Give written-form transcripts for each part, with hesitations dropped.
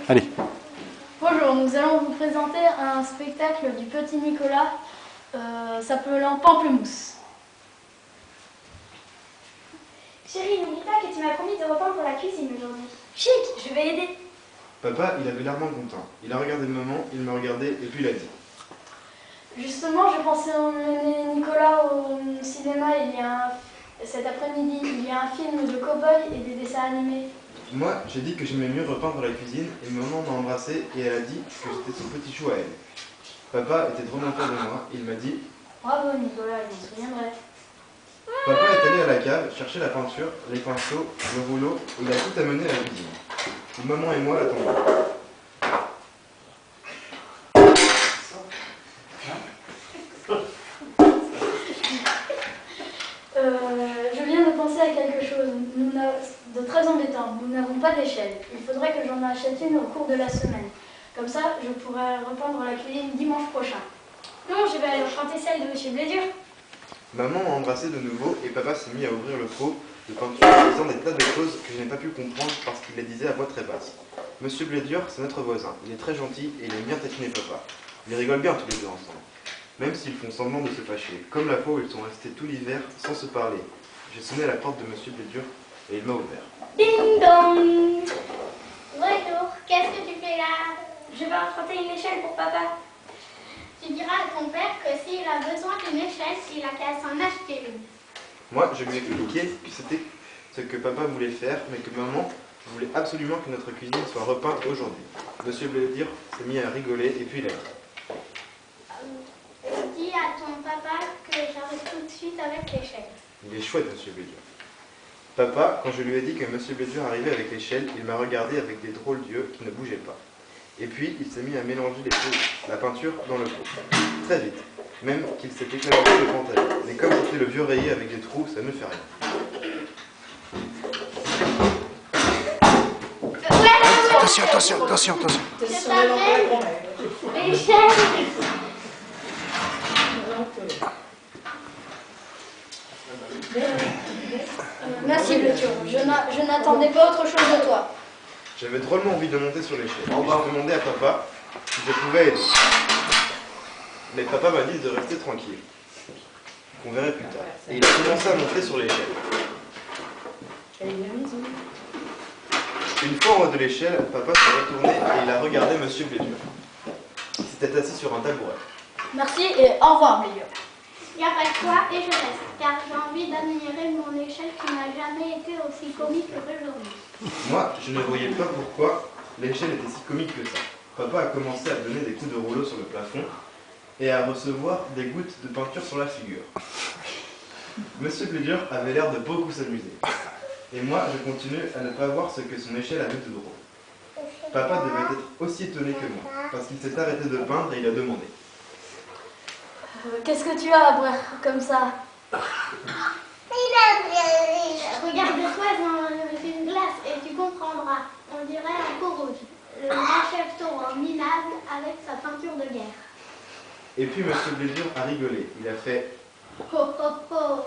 Allez. Bonjour, nous allons vous présenter un spectacle du petit Nicolas s'appelant Pamplemousse. Chérie, n'oublie pas que tu m'as promis de repeindre la cuisine aujourd'hui. Chic, je vais aider. Papa, il avait l'air moins content. Il a regardé maman, il m'a regardé et puis il a dit. Justement, je pensais emmener Nicolas au cinéma cet après-midi. Il y a un film de cow-boy et des dessins animés. Moi, j'ai dit que j'aimais mieux repeindre la cuisine et maman m'a embrassé et elle a dit que j'étais son petit chou à elle. Papa était trop fier de moi et il m'a dit. Bravo Nicolas, je m'en souviendrai. Papa est allé à la cave chercher la peinture, les pinceaux, le rouleau et il a tout amené à la cuisine. Où maman et moi l'attendions. Je viens de penser à quelque chose de très embêtant. Nous n'avons pas d'échelle. Il faudrait que j'en achète une au cours de la semaine. Comme ça, je pourrai repeindre la cuisine dimanche prochain. Non, je vais aller emprunter celle de M. Blédur. Maman m'a embrassé de nouveau et papa s'est mis à ouvrir le pot de peinture en disant des tas de choses que je n'ai pas pu comprendre parce qu'il les disait à voix très basse. Monsieur Blédur, c'est notre voisin. Il est très gentil et il aime bien taquiner papa. Ils rigolent bien tous les deux ensemble. Même s'ils font semblant de se fâcher. Comme la fois où ils sont restés tout l'hiver sans se parler. J'ai sonné à la porte de Monsieur Blédur et il m'a ouvert. Ding dong. Bonjour, qu'est-ce que tu fais là? Je vais emprunter une échelle pour papa. Tu diras à ton père que s'il a besoin d'une échelle, il a qu'à s'en acheter une. Moi, je lui ai expliqué que c'était ce que papa voulait faire, mais que maman voulait absolument que notre cuisine soit repeinte aujourd'hui. Monsieur Blédur s'est mis à rigoler et puis il a dit. Dis à ton papa que j'arrive tout de suite avec l'échelle. Il est chouette, Monsieur Blédur. Papa, quand je lui ai dit que Monsieur Blédur arrivait avec l'échelle, il m'a regardé avec des drôles d'yeux qui ne bougeaient pas. Et puis, il s'est mis à mélanger la peinture dans le pot. Très vite. Même qu'il s'est éclaté le pantalon. Mais comme c'était le vieux rayé avec des trous, ça ne fait rien. Attention. Je t'appelle l'échelle. Merci Blédur, je n'attendais pas autre chose de toi. J'avais drôlement envie de monter sur l'échelle. J'ai demandé à papa si je pouvais aider. Mais papa m'a dit de rester tranquille. Qu'on verrait plus tard. Et il a commencé à monter sur l'échelle. Une fois en haut de l'échelle, papa s'est retourné et il a regardé Monsieur Blédur. Il s'était assis sur un tabouret. Merci et au revoir Blédur. Il n'y a pas de quoi et je reste, car j'ai envie d'admirer mon échelle qui n'a jamais été aussi comique qu'aujourd'hui. Moi, je ne voyais pas pourquoi l'échelle était si comique que ça. Papa a commencé à donner des coups de rouleau sur le plafond et à recevoir des gouttes de peinture sur la figure. Monsieur Blédur avait l'air de beaucoup s'amuser. Et moi, je continuais à ne pas voir ce que son échelle avait de drôle. Papa devait être aussi étonné que moi, parce qu'il s'est arrêté de peindre et il a demandé. Qu'est-ce que tu as à boire comme ça? Regarde-toi dans une glace et tu comprendras. On dirait un pot rouge. Le rachève-t-on en minable avec sa peinture de guerre. Et puis Monsieur Blédur a rigolé. Il a fait... Oh oh oh.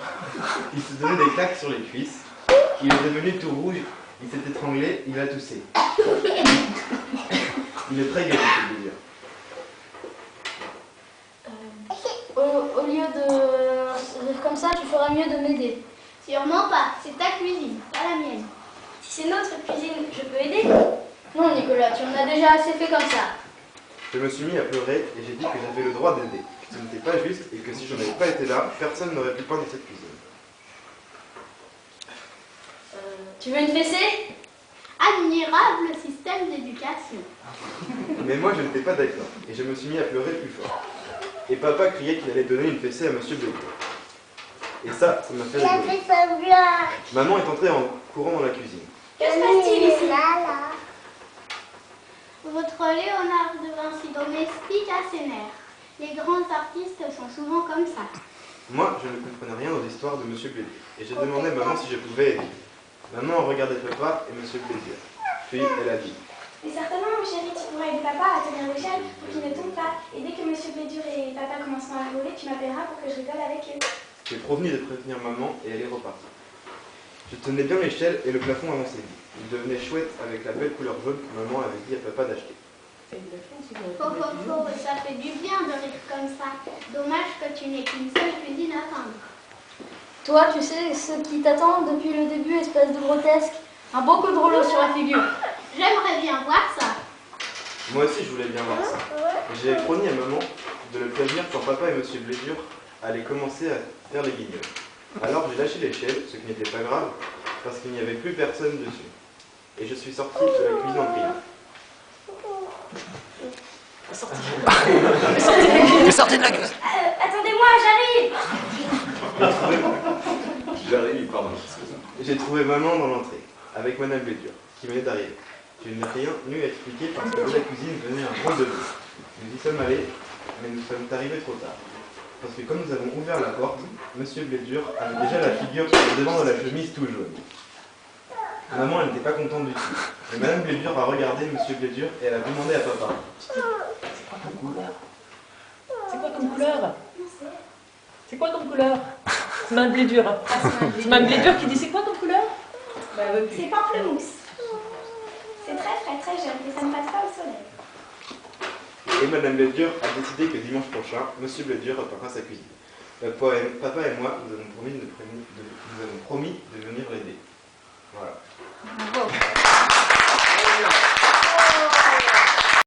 Il se donnait des claques sur les cuisses. Il est devenu tout rouge. Il s'est étranglé. Il a toussé. Il est très gai, Monsieur Blédur. Au lieu de comme ça, tu feras mieux de m'aider. Sûrement pas. C'est ta cuisine, pas la mienne. Si c'est notre cuisine, je peux aider? Non Nicolas, tu en as déjà assez fait comme ça. Je me suis mis à pleurer et j'ai dit que j'avais le droit d'aider. Que ce n'était pas juste et que si je n'avais pas été là, personne n'aurait pu peindre cette cuisine. Tu veux une fessée? Admirable système d'éducation. Mais moi, je n'étais pas d'accord et je me suis mis à pleurer plus fort. Et papa criait qu'il allait donner une fessée à Monsieur Blédur. Et ça m'a fait rigoler. Maman est entrée en courant dans la cuisine. Que se passe-t-il ici? Votre Léonard de Vinci domestique a ses nerfs. Les grands artistes sont souvent comme ça. Moi, je ne comprenais rien aux histoires de Monsieur Blédur. Et j'ai demandé à maman si je pouvais aider. Maman regardait papa et Monsieur Blédur. Puis elle a dit. Mais certainement, mon chéri, tu pourras aider papa à tenir l'échelle pour qu'il ne tombe pas. Et dès que Monsieur Blédur et papa commenceront à rigoler, tu m'appelleras pour que je rigole avec eux. J'ai promis de prévenir maman et elle est repartie. Je tenais bien l'échelle et le plafond avançait vite. Il devenait chouette avec la belle couleur jaune que maman avait dit à papa d'acheter. Ça fait du bien de rire comme ça. Dommage que tu n'aies qu'une seule cuisine à atteindre. Toi, tu sais ce qui t'attend depuis le début, espèce de grotesque. Un beau coup de rouleau sur la figure. J'aimerais bien voir ça. Moi aussi, je voulais bien voir ça. J'ai promis à maman de le prévenir quand papa et monsieur Blédur allaient commencer à faire les guignols. Alors j'ai lâché l'échelle, ce qui n'était pas grave, parce qu'il n'y avait plus personne dessus. Et je suis sorti de la cuisine en criant. Sortez de la cuisine. Attendez-moi, j'arrive. J'arrive, pardon. J'ai trouvé maman dans l'entrée, avec madame Blédur, qui venait d'arriver. Je n'ai rien eu à expliquer parce que de la cuisine venait un gros debout. Nous y sommes allés, mais nous sommes arrivés trop tard. Parce que comme nous avons ouvert la porte, monsieur Blédur avait déjà la figure sur le devant de la chemise tout jaune. Maman, elle n'était pas contente du tout. Et madame Blédur a regardé monsieur Blédur et elle a demandé à papa. C'est quoi comme couleur? C'est quoi comme couleur? C'est Mme Blédur. C'est Mme Blédur qui dit c'est quoi comme couleur? C'est pamplemousse. C'est très frais, très jeune et ça ne passe pas au soleil. Et madame Blédur a décidé que dimanche prochain, monsieur Blédur reprendra sa cuisine. Papa et moi, nous avons promis de